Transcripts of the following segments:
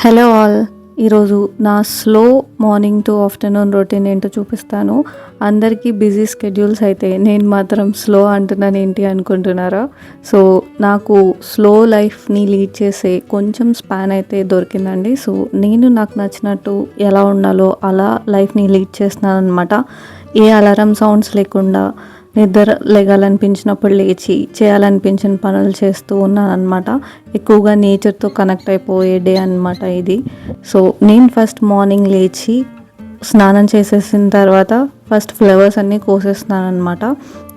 Hello all. ఈరోజు నా slow morning to afternoon routine ఏంటో చూపిస్తాను. అందరికీ బిజీ స్కెడ్యూల్స్ అయితే నేను మాత్రం స్లో అంటున్నాను ఏంటి అనుకుంటున్నారా? సో నాకు స్లో లైఫ్ని లీడ్ చేసే కొంచెం స్పాన్ అయితే దొరికిందండి. సో నేను నాకు నచ్చినట్టు ఎలా ఉండాలో అలా లైఫ్ని లీడ్ చేస్తున్నాను అనమాట. ఏ అలారం సౌండ్స్ లేకుండా నిద్ర లేగాలనిపించినప్పుడు లేచి చేయాలనిపించిన పనులు చేస్తూ ఉన్నాను అనమాట. ఎక్కువగా నేచర్తో కనెక్ట్ అయిపోయే డే అనమాట ఇది. సో నేను ఫస్ట్ మార్నింగ్ లేచి స్నానం చేసేసిన తర్వాత ఫస్ట్ ఫ్లవర్స్ అన్నీ కోసేస్తున్నాను అనమాట.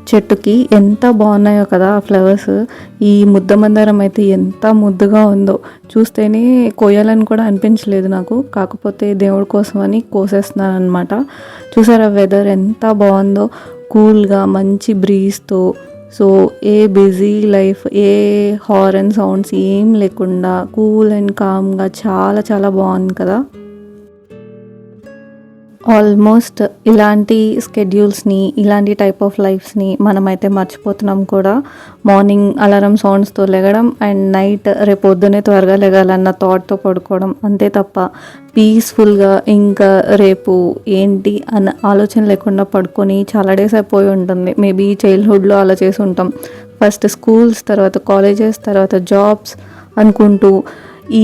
చెట్టుకి ఎంత బాగున్నాయో కదా ఆ ఫ్లవర్స్. ఈ ముద్ద మందారం అయితే ఎంత ముద్దుగా ఉందో, చూస్తేనే కోయాలని కూడా అనిపించలేదు నాకు. కాకపోతే దేవుడి కోసం అని కోసేస్తున్నాను అనమాట. చూసారా వెదర్ ఎంత బాగుందో, కూల్గా మంచి బ్రీజ్తో. సో ఏ బిజీ లైఫ్, ఏ హారన్ సౌండ్స్ ఏం లేకుండా కూల్ అండ్ కామ్గా చాలా చాలా బాగుంది కదా. ఆల్మోస్ట్ ఇలాంటి స్కెడ్యూల్స్ని, ఇలాంటి టైప్ ఆఫ్ లైఫ్స్ని మనమైతే మర్చిపోతున్నాం కూడా. మార్నింగ్ అలారం సౌండ్స్తో లెగడం అండ్ నైట్ రేపు పొద్దునే త్వరగా లెగాలన్న థాట్తో పడుకోవడం, అంతే తప్ప పీస్ఫుల్గా ఇంకా రేపు ఏంటి అన్న ఆలోచన లేకుండా పడుకొని చాలా డేస్ అయిపోయి ఉంటుంది. మేబీ చైల్డ్హుడ్లో అలా చేసి ఉంటాం. ఫస్ట్ స్కూల్స్, తర్వాత కాలేజెస్, తర్వాత జాబ్స్ అనుకుంటూ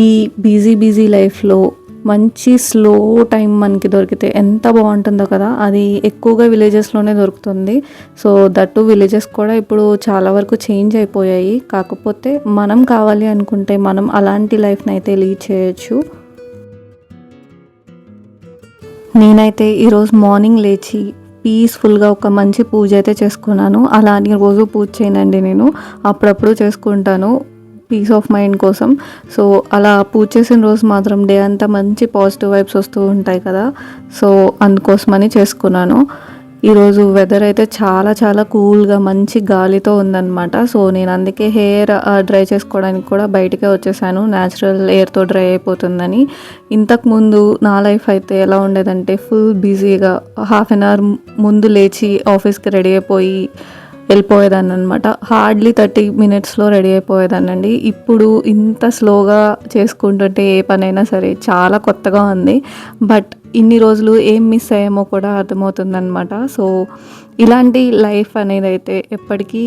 ఈ బిజీ లైఫ్లో మంచి స్లో టైం మనకి దొరికితే ఎంత బాగుంటుందో కదా. అది ఎక్కువగా విలేజెస్లోనే దొరుకుతుంది. సో దట్టు విలేజెస్ కూడా ఇప్పుడు చాలా వరకు చేంజ్ అయిపోయాయి. కాకపోతే మనం కావాలి అనుకుంటే మనం అలాంటి లైఫ్ని అయితే లీడ్ చేయొచ్చు. నేనైతే ఈరోజు మార్నింగ్ లేచి పీస్ఫుల్గా ఒక మంచి పూజ అయితే చేసుకున్నాను. అలా అని రోజు పూజ చేయనండి, నేను అప్పుడప్పుడు చేసుకుంటాను పీస్ ఆఫ్ మైండ్ కోసం. సో అలా పూజ చేసిన రోజు మాత్రం డే అంతా మంచి పాజిటివ్ వైబ్స్ వస్తూ ఉంటాయి కదా. సో అందుకోసమని చేసుకున్నాను. ఈరోజు వెదర్ అయితే చాలా చాలా కూల్గా మంచి గాలితో ఉందన్నమాట. సో నేను అందుకే హెయిర్ డ్రై చేసుకోవడానికి కూడా బయటకే వచ్చేసాను, న్యాచురల్ ఎయిర్తో డ్రై అయిపోతుందని. ఇంతకుముందు నా లైఫ్ అయితే ఎలా ఉండేదంటే ఫుల్ బిజీగా హాఫ్ అన్ అవర్ ముందు లేచి ఆఫీస్కి రెడీ అయిపోయి వెళ్ళిపోయేదాన్ని అనమాట. హార్డ్లీ 30 minutesలో రెడీ అయిపోయేదాన్ని అండి. ఇప్పుడు ఇంత స్లోగా చేసుకుంటుంటే ఏ పనైనా సరే చాలా కొత్తగా ఉంది. బట్ ఇన్ని రోజులు ఏం మిస్ అయ్యామో కూడా అర్థమవుతుందన్నమాట. సో ఇలాంటి లైఫ్ అనేది అయితే ఎప్పటికీ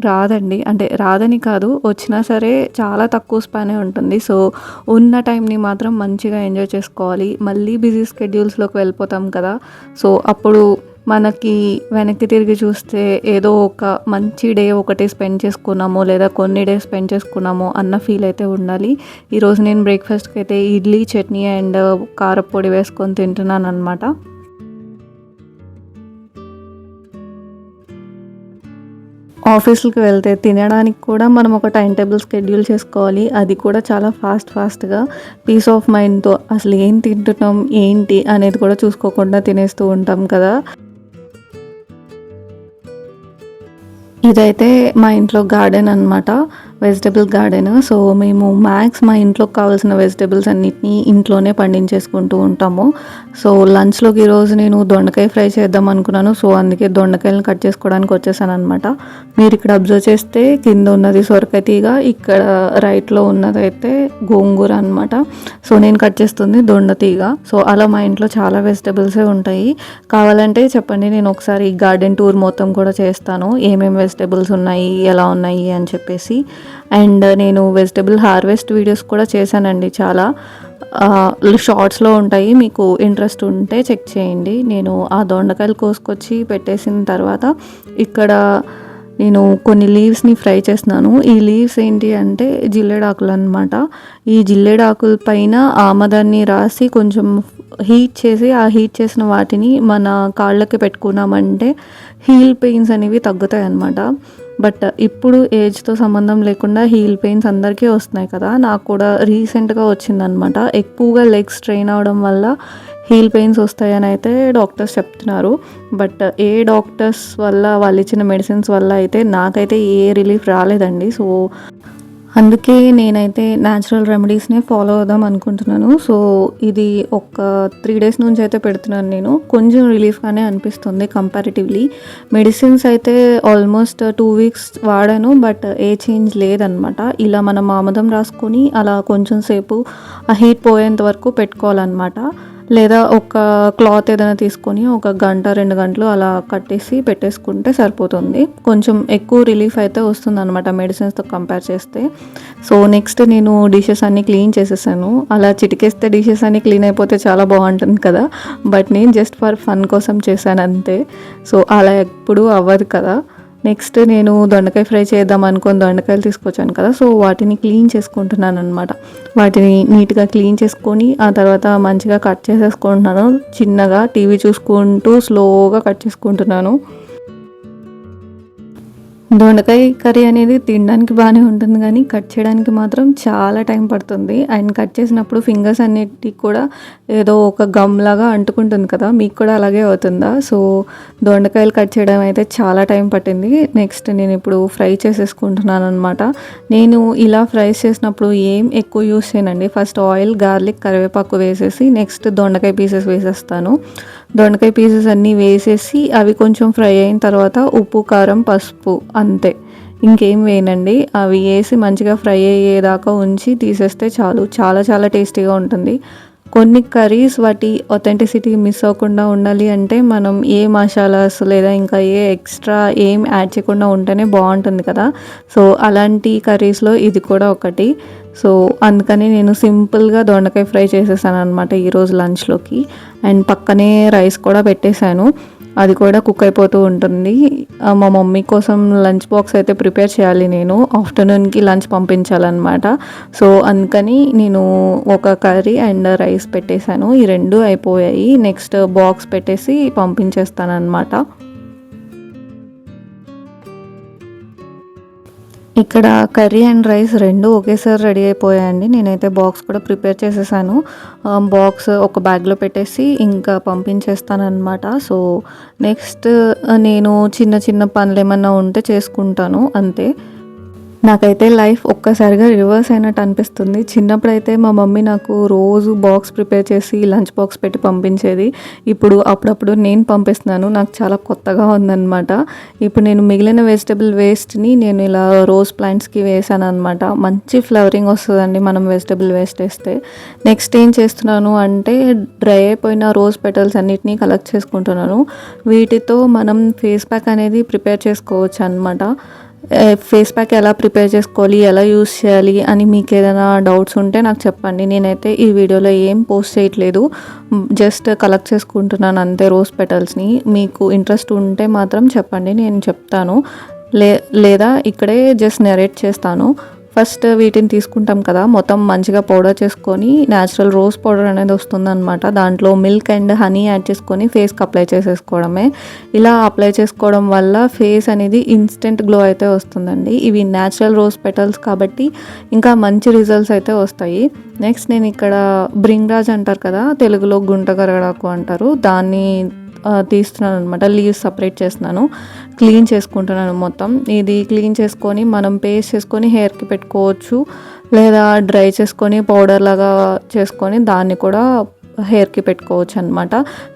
రాదండి. అంటే రాదని కాదు, వచ్చినా సరే చాలా తక్కువ స్పానే ఉంటుంది. సో ఉన్న టైంని మాత్రం మంచిగా ఎంజాయ్ చేసుకోవాలి. మళ్ళీ బిజీ స్కెడ్యూల్స్లోకి వెళ్ళిపోతాం కదా. సో అప్పుడు మనకి వెనక్కి తిరిగి చూస్తే ఏదో ఒక మంచి డే ఒకటి స్పెండ్ చేసుకున్నామో లేదా కొన్ని డేస్ స్పెండ్ చేసుకున్నామో అన్న ఫీల్ అయితే ఉండాలి. ఈరోజు నేను బ్రేక్ఫాస్ట్కి అయితే ఇడ్లీ, చట్నీ అండ్ కారపొడి వేసుకొని తింటున్నాను అనమాట. ఆఫీస్కి వెళ్తే తినడానికి కూడా మనం ఒక టైం టేబుల్ షెడ్యూల్ చేసుకోవాలి. అది కూడా చాలా ఫాస్ట్గా పీస్ ఆఫ్ మైండ్తో అసలు ఏం తింటున్నాం ఏంటి అనేది కూడా చూసుకోకుండా తినేస్తూ ఉంటాం కదా. ఇదైతే మా ఇంట్లో గార్డెన్ అనమాట, వెజిటబుల్ గార్డెన్. సో మేము మ్యాక్స్ మా ఇంట్లోకి కావాల్సిన వెజిటబుల్స్ అన్నిటినీ ఇంట్లోనే పండించేసుకుంటూ ఉంటాము. సో లంచ్లోకి ఈరోజు నేను దొండకాయ ఫ్రై చేద్దాం అనుకున్నాను. సో అందుకే దొండకాయలను కట్ చేసుకోవడానికి వచ్చేసాను అనమాట. మీరు ఇక్కడ అబ్జర్వ్ చేస్తే కింద ఉన్నది సొరకాయ తీగ, ఇక్కడ రైట్లో ఉన్నదైతే గోంగూర అనమాట. సో నేను కట్ చేస్తుంది దొండ తీగ. సో అలా మా ఇంట్లో చాలా వెజిటబుల్సే ఉంటాయి. కావాలంటే చెప్పండి, నేను ఒకసారి గార్డెన్ టూర్ మొత్తం కూడా చేస్తాను, ఏమేమి వెజిటబుల్స్ ఉన్నాయి ఎలా ఉన్నాయి అని చెప్పేసి. అండ్ నేను వెజిటబుల్ హార్వెస్ట్ వీడియోస్ కూడా చేశానండి, చాలా షార్ట్స్లో ఉంటాయి, మీకు ఇంట్రెస్ట్ ఉంటే చెక్ చేయండి. నేను ఆ దొండకాయలు కోసుకొచ్చి పెట్టేసిన తర్వాత ఇక్కడ నేను కొన్ని లీవ్స్ని ఫ్రై చేస్తున్నాను. ఈ లీవ్స్ ఏంటి అంటే జిల్లేడాకులు అనమాట. ఈ జిల్లేడాకుల పైన ఆమదాన్ని రాసి కొంచెం హీట్ చేసి, ఆ హీట్ చేసిన వాటిని మన కాళ్ళకి పెట్టుకున్నామంటే హీల్ పెయిన్స్ అనేవి తగ్గుతాయి అన్నమాట. బట్ ఇప్పుడు ఏజ్తో సంబంధం లేకుండా హీల్ పెయిన్స్ అందరికీ వస్తున్నాయి కదా. నాకు కూడా రీసెంట్గా వచ్చిందనమాట. ఎక్కువగా లెగ్స్ స్ట్రెయిన్ అవడం వల్ల హీల్ పెయిన్స్ వస్తాయని అయితే డాక్టర్స్ చెప్తున్నారు. బట్ ఏ డాక్టర్స్ వల్ల వాళ్ళు ఇచ్చిన మెడిసిన్స్ వల్ల అయితే నాకైతే ఏ రిలీఫ్ రాలేదండి. సో అందుకే నేనైతే న్యాచురల్ రెమెడీస్‌నే ఫాలో అవుదాం అనుకుంటున్నాను. సో, ఇది ఒక 3 డేస్ నుంచి అయితే పెడుతున్నాను నేను. కొంచెం రిలీఫ్‌గానే అనిపిస్తుంది కంపారిటివ్‌లీ. మెడిసిన్స్ అయితే ఆల్మోస్ట్ 2 వీక్స్ వాడాను. బట్ ఏ చేంజ్ లేదనమాట. ఇలా మనం ఆముదం రాసుకొని అలా కొంచెం సేపు ఆ హీట్ పోయేంత వరకు పెట్టుకోవాలనమాట. లేదా ఒక క్లాత్ ఏదైనా తీసుకొని ఒక గంట, 2 గంటలు అలా కట్టేసి పెట్టేసుకుంటే సరిపోతుంది. కొంచెం ఎక్కువ రిలీఫ్ అయితే వస్తుందనమాట మెడిసిన్స్‌తో కంపేర్ చేస్తే. సో, నెక్స్ట్ నేను డిషెస్ అన్నీ క్లీన్ చేసేసాను. అలా చిటికేస్తే డిషెస్ అన్నీ క్లీన్ అయిపోతే చాలా బాగుంటుంది కదా! బట్ నేను జస్ట్ ఫర్ ఫన్ కోసం చేశాను అంతే. సో, అలా ఎప్పుడూ అవ్వదు కదా! నెక్స్ట్ నేను దొండకాయ ఫ్రై చేద్దాం అనుకోని దొండకాయలు తీసుకొచ్చాను కదా! సో, వాటిని క్లీన్ చేసుకుంటున్నాననమాట. వాటిని నీట్‌గా క్లీన్ చేసుకొని ఆ తర్వాత మంచిగా కట్ చేసేసుకుంటున్నాను. చిన్నగా టీవీ చూసుకుంటూ స్లోగా కట్ చేసుకుంటున్నాను. దొండకాయ కర్రీ అనేది తినడానికి బాగానే ఉంటుంది కానీ కట్ చేయడానికి మాత్రం చాలా టైం పడుతుంది. అండ్ కట్ చేసినప్పుడు ఫింగర్స్ అన్నిటికి కూడా ఏదో ఒక గమ్ లాగా అంటుకుంటుంది కదా! మీకు కూడా అలాగే అవుతుందా? సో, దొండకాయలు కట్ చేయడం అయితే చాలా టైం పట్టింది. నెక్స్ట్ నేను ఇప్పుడు ఫ్రై చేసేసుకుంటున్నాను అనమాట. నేను ఇలా ఫ్రైస్ చేసినప్పుడు ఏం ఎక్కువ యూస్ చేయనండి. ఫస్ట్ ఆయిల్, గార్లిక్, కరివేపాకు వేసేసి నెక్స్ట్ దొండకాయ పీసెస్ వేసేస్తాను. దొండకాయ పీసెస్ అన్నీ వేసేసి అవి కొంచెం ఫ్రై అయిన తర్వాత ఉప్పు, కారం, పసుపు అంతే. ఇంకేం వేయనండి. అవి వేసి మంచిగా ఫ్రై అయ్యేదాకా ఉంచి తీసేస్తే చాలు. చాలా చాలా టేస్టీగా ఉంటుంది. కొన్ని కర్రీస్ వాటి ఒథెంటిసిటీ మిస్ అవ్వకుండా ఉండాలి అంటే మనం ఏ మసాలాస్ లేదా ఇంకా ఏ ఎక్స్ట్రా ఏం యాడ్ చేయకుండా ఉంటేనే బాగుంటుంది కదా! సో, అలాంటి కర్రీస్‌లో ఇది కూడా ఒకటి. సో, అందుకని నేను సింపుల్‌గా దొండకాయ ఫ్రై చేసేసాను అనమాట ఈరోజు లంచ్‌లోకి. అండ్ పక్కనే రైస్ కూడా పెట్టేశాను. అది కూడా కుక్ అయిపోతూ ఉంటుంది. మా మమ్మీ కోసం లంచ్ బాక్స్ అయితే ప్రిపేర్ చేయాలి నేను. ఆఫ్టర్‌నూన్‌కి లంచ్ పంపించాలనమాట. సో, అందుకని నేను ఒక కర్రీ అండ్ రైస్ పెట్టేశాను. ఈ 2 అయిపోయాయి. నెక్స్ట్ బాక్స్ పెట్టేసి పంపించేస్తాననమాట. ఇక్కడ కర్రీ అండ్ రైస్ 2 ఒకేసారి రెడీ అయిపోయాయండి. నేనైతే బాక్స్ కూడా ప్రిపేర్ చేసేసాను. బాక్స్ ఒక బ్యాగ్‌లో పెట్టేసి ఇంకా పంపించేస్తాననమాట. సో, నెక్స్ట్ నేను చిన్న చిన్న పనులేమన్నా ఉంటే చేసుకుంటాను అంతే. నాకైతే లైఫ్ ఒక్కసారిగా రివర్స్ అయినట్టు అనిపిస్తుంది. చిన్నప్పుడైతే మా మమ్మీ నాకు రోజు బాక్స్ ప్రిపేర్ చేసి లంచ్ బాక్స్ పెట్టి పంపించేది. ఇప్పుడు అప్పుడప్పుడు నేను పంపిస్తున్నాను. నాకు చాలా కొత్తగా ఉందనమాట. ఇప్పుడు నేను మిగిలిన వెజిటబుల్ వేస్ట్‌ని నేను ఇలా రోజ్ ప్లాంట్స్‌కి వేసాననమాట. మంచి ఫ్లవరింగ్ వస్తదండి మనం వెజిటబుల్ వేస్ట్ ఏస్తే. నెక్స్ట్ ఏం చేస్తున్నాను అంటే డ్రై అయిపోయిన రోజ్ పెటల్స్ అన్నిటిని కలెక్ట్ చేసుకుంటున్నాను. వీటితో మనం ఫేస్ ప్యాక్ అనేది ప్రిపేర్ చేసుకోవచ్చు అనమాట. ఫేస్ ప్యాక్ ఎలా ప్రిపేర్ చేసుకోవాలి, ఎలా యూస్ చేయాలి అని మీకు ఏదైనా డౌట్స్ ఉంటే నాకు చెప్పండి. నేనైతే ఈ వీడియోలో ఏం పోస్ట్ చేయట్లేదు. జస్ట్ కలెక్ట్ చేసుకుంటున్నాను అంతే రోజ్ పెటల్స్‌ని. మీకు ఇంట్రెస్ట్ ఉంటే మాత్రం చెప్పండి, నేను చెప్తాను. లేదా ఇక్కడే జస్ట్ నరేట్ చేస్తాను. ఫస్ట్ వీటిని తీసుకుంటాం కదా, మొత్తం మంచిగా పౌడర్ చేసుకొని న్యాచురల్ రోజ్ పౌడర్ అనేది వస్తుందన్నమాట. దాంట్లో మిల్క్ అండ్ హనీ యాడ్ చేసుకొని ఫేస్కి అప్లై చేసేసుకోవడమే. ఇలా అప్లై చేసుకోవడం వల్ల ఫేస్ అనేది ఇన్స్టెంట్ గ్లో అయితే వస్తుందండి. ఇవి న్యాచురల్ రోజ్ పెటల్స్ కాబట్టి ఇంకా మంచి రిజల్ట్స్ అయితే వస్తాయి. నెక్స్ట్ నేను ఇక్కడ బ్రింగ్రాజ్ అంటారు కదా, తెలుగులో గుంటగరడాకు అంటారు, దాన్ని తీస్తున్నాను అనమాట. లీవ్స్ సపరేట్ చేస్తున్నాను, క్లీన్ చేసుకుంటున్నాను మొత్తం. ఇది క్లీన్ చేసుకొని మనం పేస్ట్ చేసుకొని హెయిర్కి పెట్టుకోవచ్చు, లేదా డ్రై చేసుకొని పౌడర్ లాగా చేసుకొని దాన్ని కూడా హెయిర్కి పెట్టుకోవచ్చు అనమాట.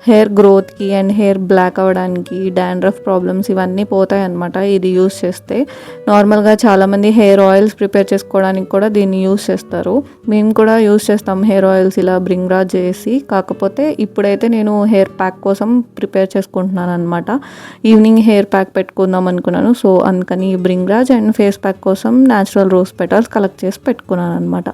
హెయిర్ గ్రోత్కి అండ్ హెయిర్ బ్లాక్ అవ్వడానికి, డాండ్రఫ్ ప్రాబ్లమ్స్ ఇవన్నీ పోతాయి అనమాట ఇది యూస్ చేస్తే. నార్మల్గా చాలామంది హెయిర్ ఆయిల్స్ ప్రిపేర్ చేసుకోవడానికి కూడా దీన్ని యూస్ చేస్తారు. మేము కూడా యూస్ చేస్తాం హెయిర్ ఆయిల్స్ ఇలా బ్రింగ్రాజ్ చేసి. కాకపోతే ఇప్పుడైతే నేను హెయిర్ ప్యాక్ కోసం ప్రిపేర్ చేసుకుంటున్నాను అనమాట. ఈవినింగ్ హెయిర్ ప్యాక్ పెట్టుకుందాం అనుకున్నాను. సో, అందుకని బ్రింగ్రాజ్ అండ్ ఫేస్ ప్యాక్ కోసం న్యాచురల్ రోజ్ పెటల్స్ కలెక్ట్ చేసి పెట్టుకున్నాను అనమాట.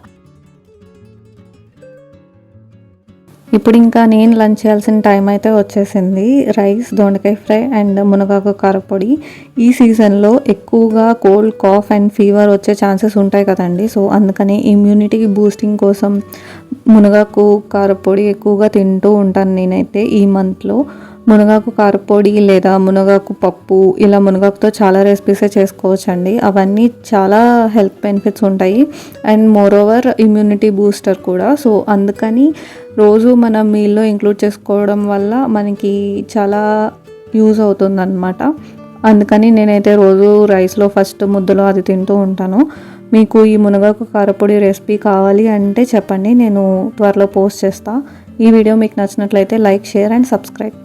ఇప్పుడు ఇంకా నేను లంచ్ చేయాల్సిన టైం అయితే వచ్చేసింది. రైస్, దొండకాయ ఫ్రై అండ్ మునగాకు కారపొడి. ఈ సీజన్లో ఎక్కువగా కోల్డ్, కాఫ్ అండ్ ఫీవర్ వచ్చే ఛాన్సెస్ ఉంటాయి కదండి. సో, అందుకని ఇమ్యూనిటీ బూస్టింగ్ కోసం మునగాకు కారపొడి ఎక్కువగా తింటూ ఉంటాను నేనైతే ఈ మంత్లో. మునగాకు కారపొడి లేదా మునగాకు పప్పు, ఇలా మునగాకుతో చాలా రెసిపీసే చేసుకోవచ్చండి. అవన్నీ చాలా హెల్త్ బెనిఫిట్స్ ఉంటాయి and more over immunity booster కూడా. సో, అందుకని రోజు మన మీల్లో ఇంక్లూడ్ చేసుకోవడం వల్ల మనకి చాలా యూజ్ అవుతుందన్నమాట. అందుకని నేనైతే రోజు రైస్లో ఫస్ట్ ముద్దలో అది తింటూ ఉంటాను. మీకు ఈ మునగాకు కారపొడి రెసిపీ కావాలి అంటే చెప్పండి, నేను త్వరలో పోస్ట్ చేస్తాను. ఈ వీడియో మీకు నచ్చినట్లయితే లైక్, షేర్ అండ్ సబ్స్క్రైబ్.